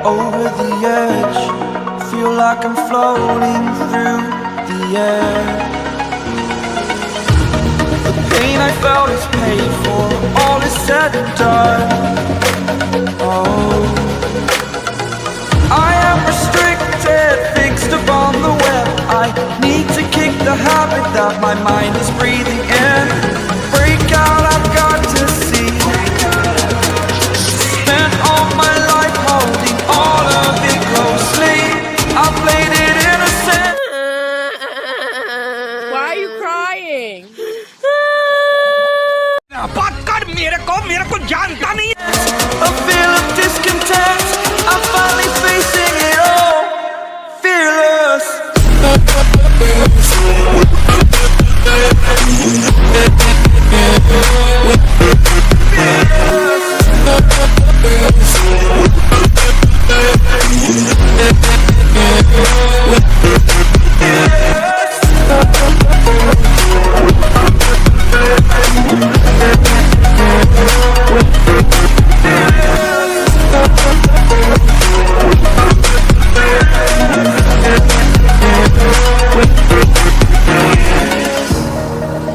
Over the edge, feel like I'm floating through the air. The pain I felt is paid for, all is said and done. Oh, I am restricted, fixed upon the web. I need to kick the habit that my mind is breathing in. Break out, I've got to see. Spent all my life holding all of it closely. I played it innocent. Why are you crying? मेरे को जानता नहीं है. A feel of discontent. I'm finally facing it all. Fearless.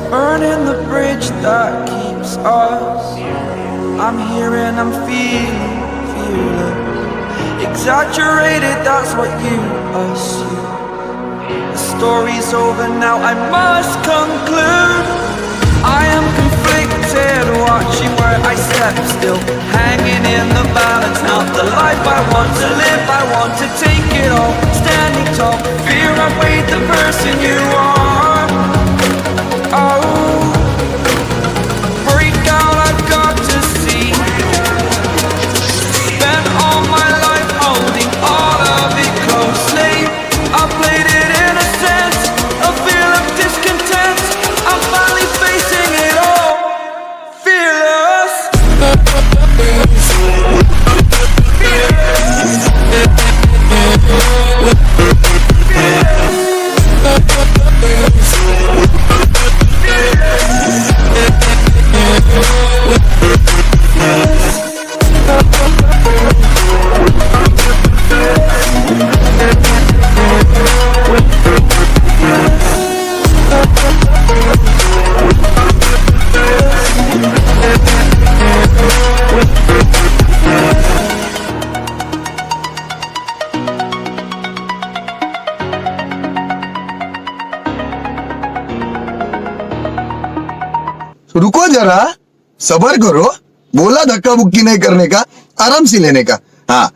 Burning the bridge that keeps us. I'm here and I'm feeling fearless. Exaggerated, that's what you assume. The story's over now, I must conclude. I am conflicted, watching where I step still, hanging in the balance. Not the life I want to live, I want to take it all. Standing tall, fear I weighed the person you are. Oh, break out, I've got to see. Spent all my life holding all of it closely. I played it innocent, a feel of discontent. I'm finally facing it all. Fearless. रुको जरा, सबर करो. बोला धक्का मुक्की नहीं करने का, आराम से लेने का. हाँ.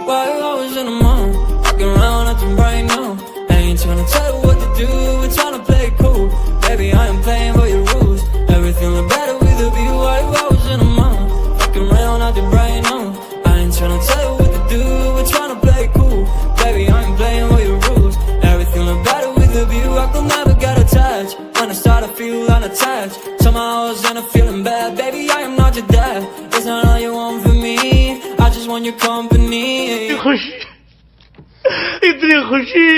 Why I was in the mall, walking around acting right now. I ain't tryna tell you what to do, we're tryna play it cool. Baby, I am playing by your rules. Everything look better with a view. Why I was in the mall, walking around acting right now. I ain't tryna tell you what to do, we're tryna play it cool. Baby, I am playing by your rules. Everything look better with a view. I could never get attached. When I start, I feel unattached. Somehow I was in a feeling bad. Baby, I am not your dad. It's not all you want from me. I just want your company. इतनी खुशी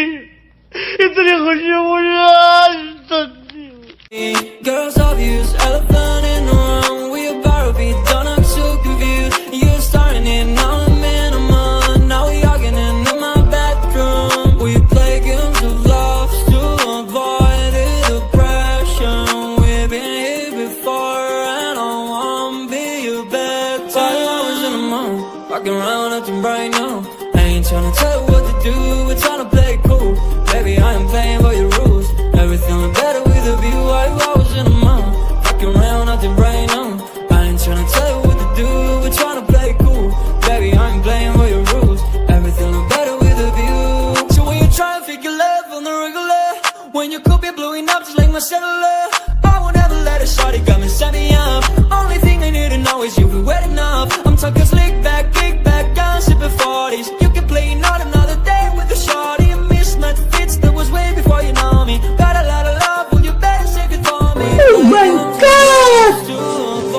मुझे आज तक नहीं. Girls obvious, elephant in the room. We about to be done, I'm so confused. You're starting it, now I'm in a month. Now we arguing in my bedroom. We play games of love to avoid the depression. We've been here before and I won't be your bed. While I was in the mood, walking around acting right now. I ain't tryna tell you what to do, we're tryna play it cool. Baby, I am playing by your rules. Everything look better with a view. I was in the mood, walking around acting right now. I ain't tryna tell you what to do, we're tryna play it cool. Baby, I am playing by your rules. Everything look better with a view. So when you try and figure love on the regular, when you could be blowing up just like my cellular. I won't ever let a shorty come and set me up. Only thing I need to know is you be wet enough. I'm talking slick back, kick back, gun sipping 40s. You can play not another day with a shorty. A mismatch fits that was way before you know me. Got a lot of love, well you better save it for me. Oh my God!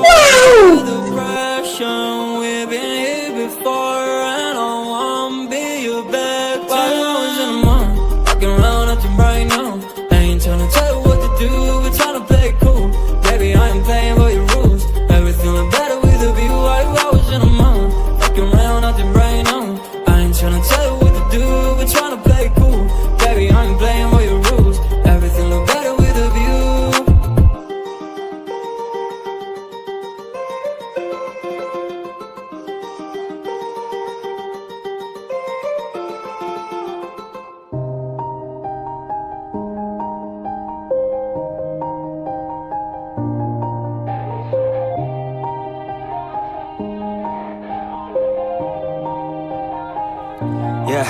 Wow! The pressure, we've been here before, and I won't be your back. While I was in the morning, walking around acting right now. I ain't tryna tell you what to do, we're tryna play it cool. Baby, I ain't playing by your rules. Everything look better with a view. While I was in the morning, walking around acting right now. I ain't tryna tell you what to do, we're tryna play it cool. Baby, I ain't playing by your rules. Everything look better with a view. Yeah,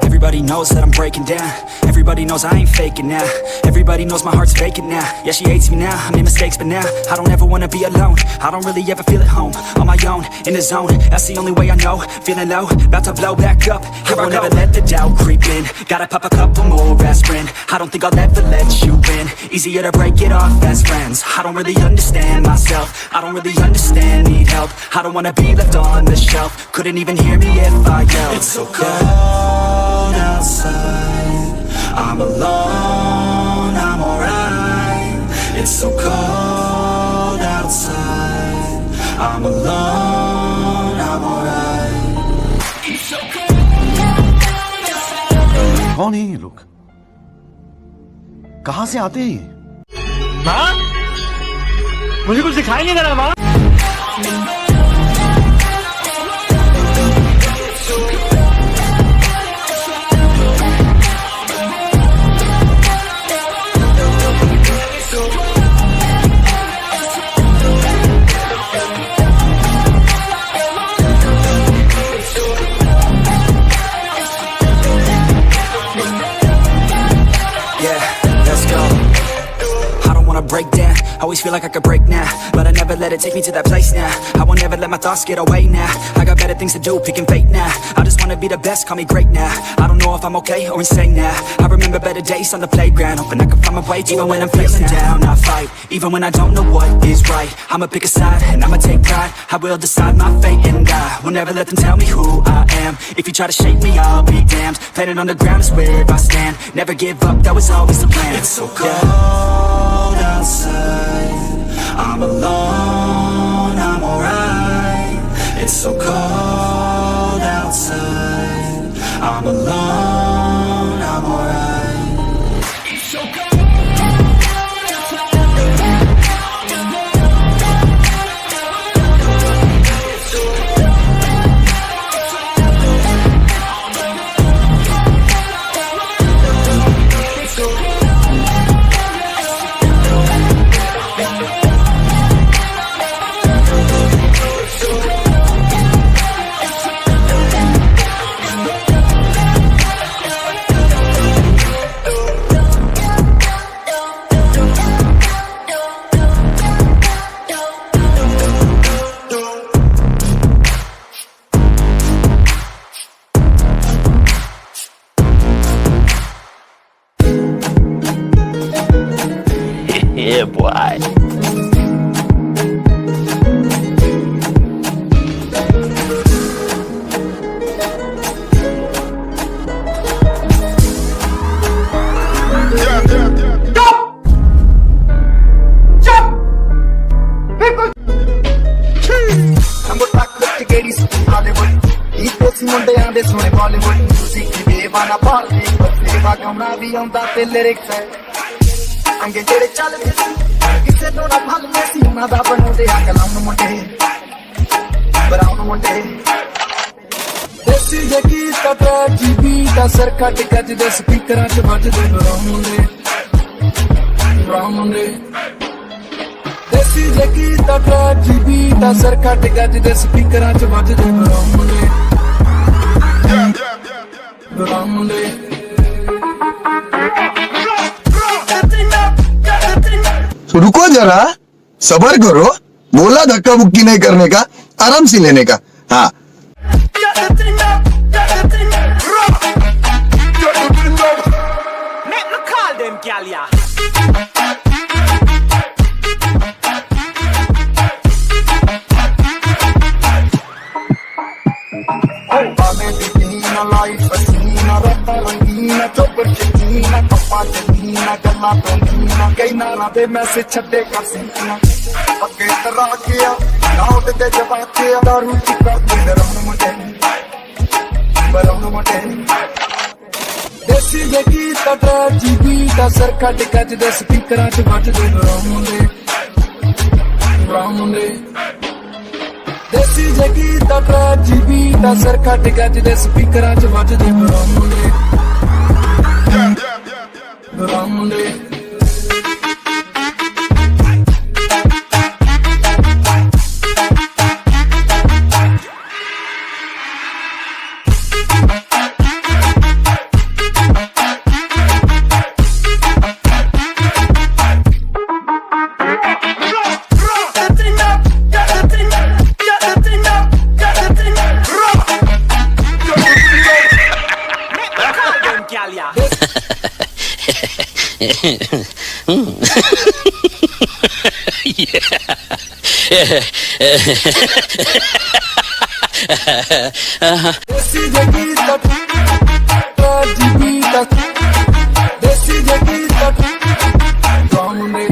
everybody knows that I'm breaking down. Everybody knows I ain't faking now. Everybody knows my heart's vacant now. Yeah, she hates me now, I made mistakes but now I don't ever wanna be alone. I don't really ever feel at home. On my own, in the zone, that's the only way I know. Feeling low, about to blow back up. Here I won't ever let the doubt creep in. Gotta pop a couple more aspirin. I don't think I'll ever let you in. Easier to break it off as friends. I don't really understand myself. I don't really understand, need help. I don't wanna be left on the shelf. Couldn't even hear me if I yelled. It's so cold outside, I'm alone, I'm alright. It's so cold outside, I'm alone, I'm alright. It's so cold. कौन है ये लोग? कहां से आते हैं ये? माँ, मुझे कुछ सिखाएंगे जरा माँ? Break down, always feel like I could break now, but I never let it take me to that place now. I won't ever let my thoughts get away now. I got better things to do, picking fate now. I just wanna be the best, call me great now. I don't know if I'm okay or insane now. I remember better days on the playground, hoping I can find my way. Even when I'm feeling down, I fight. Even when I don't know what is right, I'ma pick a side and I'ma take pride. I will decide my fate and I will never let them tell me who I am. If you try to shake me, I'll be damned. Planet on the ground is where I stand. Never give up, that was always the plan. It's so cold outside, I'm alone, I'm alright. It's so cold outside, I'm alone, I'm alright. It's so cold. Yeah, boy. ਮੁੰਡਿਆਂ ਦੇ ਸੋਹਣੇ Bollywood music ਦੀ ਦੇਵਾਨਾ ਭਾਰਤੀ ਬਸੇਵਾ ਕਮਰਾ ਵੀ ਆਉਂਦਾ ਤੇ lyrics ਅੰਗੇ ਜਿਹੜੇ ਚੱਲਦੇ ਕਿਸੇ ਤੋਂ ਨਾ ਭੱਲਦੇ ਸੀ ਉਹਨਾਂ ਦਾ ਬਣਾਉਂਦੇ ਆ ਕਲਾਮ ਮੁੰਡੇ ਬਰਾਉਨ ਮੁੰਡੇ ਦੇਸੀ ਜਗੀ ਕਟਾ ਜੀਬੀ ਦਾ ਸਰ ਕੱਟ ਕੱਜਦੇ ਸਪੀਕਰਾਂ 'ਚ ਵੱਜਦੇ ਬਰਾਉਨ ਮੁੰਡੇ ਦੇਸੀ ਜਗੀ ਕਟਾ ਜੀਬੀ ਦਾ ਸਰ ਕੱਟ ਕੱਜਦੇ ਸਪੀਕਰਾਂ 'ਚ ਵੱਜਦੇ ਬਰਾਉਨ ਮੁੰਡੇ But I'm late. रुको जरा, सबर करो, बोला धक्का बुक्की नहीं करने का, आराम से लेने का. हाँ. Make me call them, gal, yeah. ਬਾਵੇਂ ਦੀ ਨਾ ਲਾਈਫ ਪਸੀਨਾ ਰੱਤਾ ਰੰਗੀਨਾ ਚੋਪਰ ਚੀਨਾ ਕੱਪਾ ਚੀਨਾ ਗੱਲਾਂ ਤੋਂ ਨੀਨਾ ਕਈ ਨਾਲਾਂ ਦੇ ਮੈਸੇਜ ਛੱਡੇ ਕਰ ਸੀਨਾ ਅੱਗੇ ਤਰਾ ਗਿਆ ਨਾਉਟ ਤੇ ਜਵਾਕਿਆ ਦਾਰੂ ਚ ਕਰਦੇ ਨਰਮ ਮੁੰਡੇ ਬਰਮ ਮੁੰਡੇ ਦੇਸੀ ਜੇ ਗੀਤ ਦਾ ਜੀਬੀ ਦਾ ਸਰ ਕੱਟ ਕੱਜ ਦੇ ਸਪੀਕਰਾਂ ਚ ਵੱਜਦੇ ਬਰਾਮੁੰਡੇ ਬਰਾਮੁੰਡੇ ਦੇਸੀ ਜਗੀ ਦਾ ਟ੍ਰੈਜਡੀ ਦਾ ਸਰ ਕੱਟ ਗੱਜ ਦੇ ਸਪੀਕਰਾਂ 'ਚ ਵੱਜਦੇ ਬਰਾਮੁੰਡੇ ਬਰਾਮੁੰਡੇ Gal, yeah. ਦੇਸੀ ਜਗੀ ਦਾ ਟ੍ਰੈਜਡੀ ਦਾ ਦੇਸੀ ਜਗੀ ਦਾ ਬਰਾਮੁੰਡੇ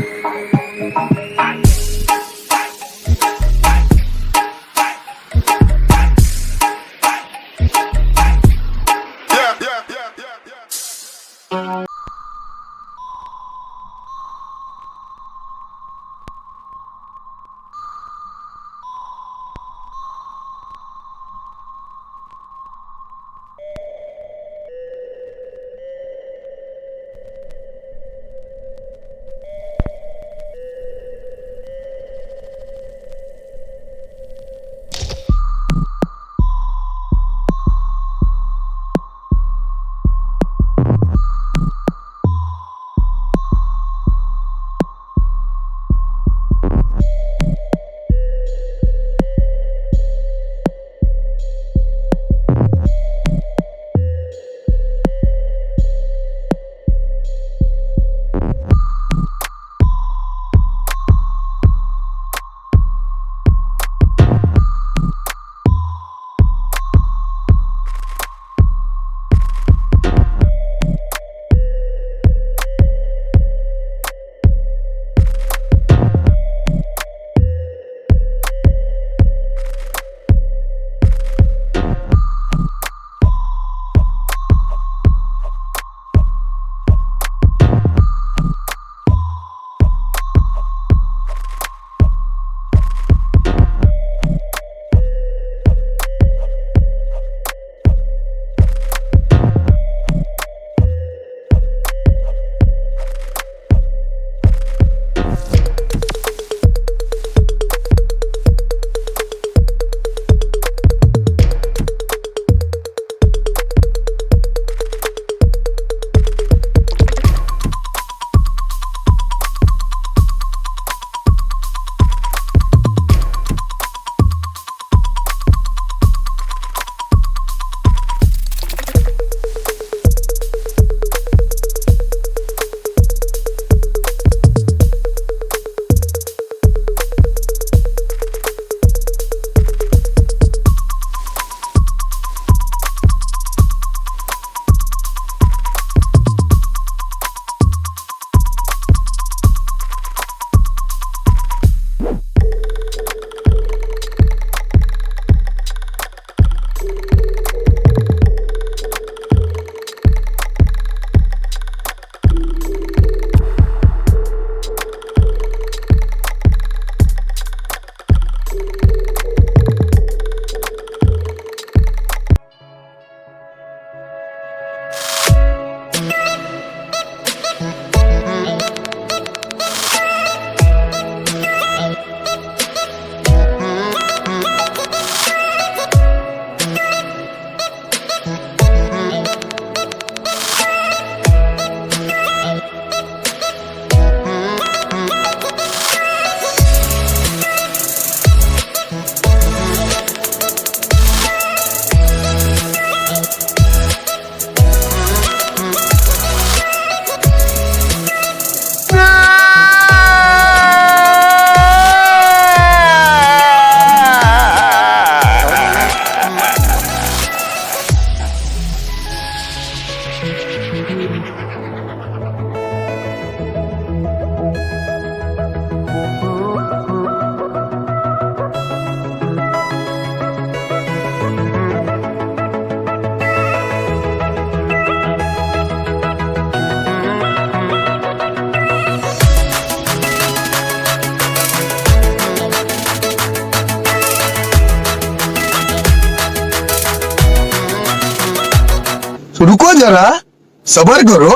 जरा, सबर करो,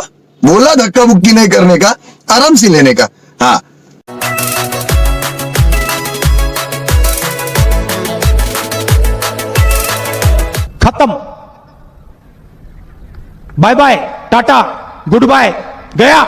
बोला धक्का मुक्की नहीं करने का, आराम से लेने का. हाँ. खत्म. बाय बाय, टाटा, गुड बाय, गया.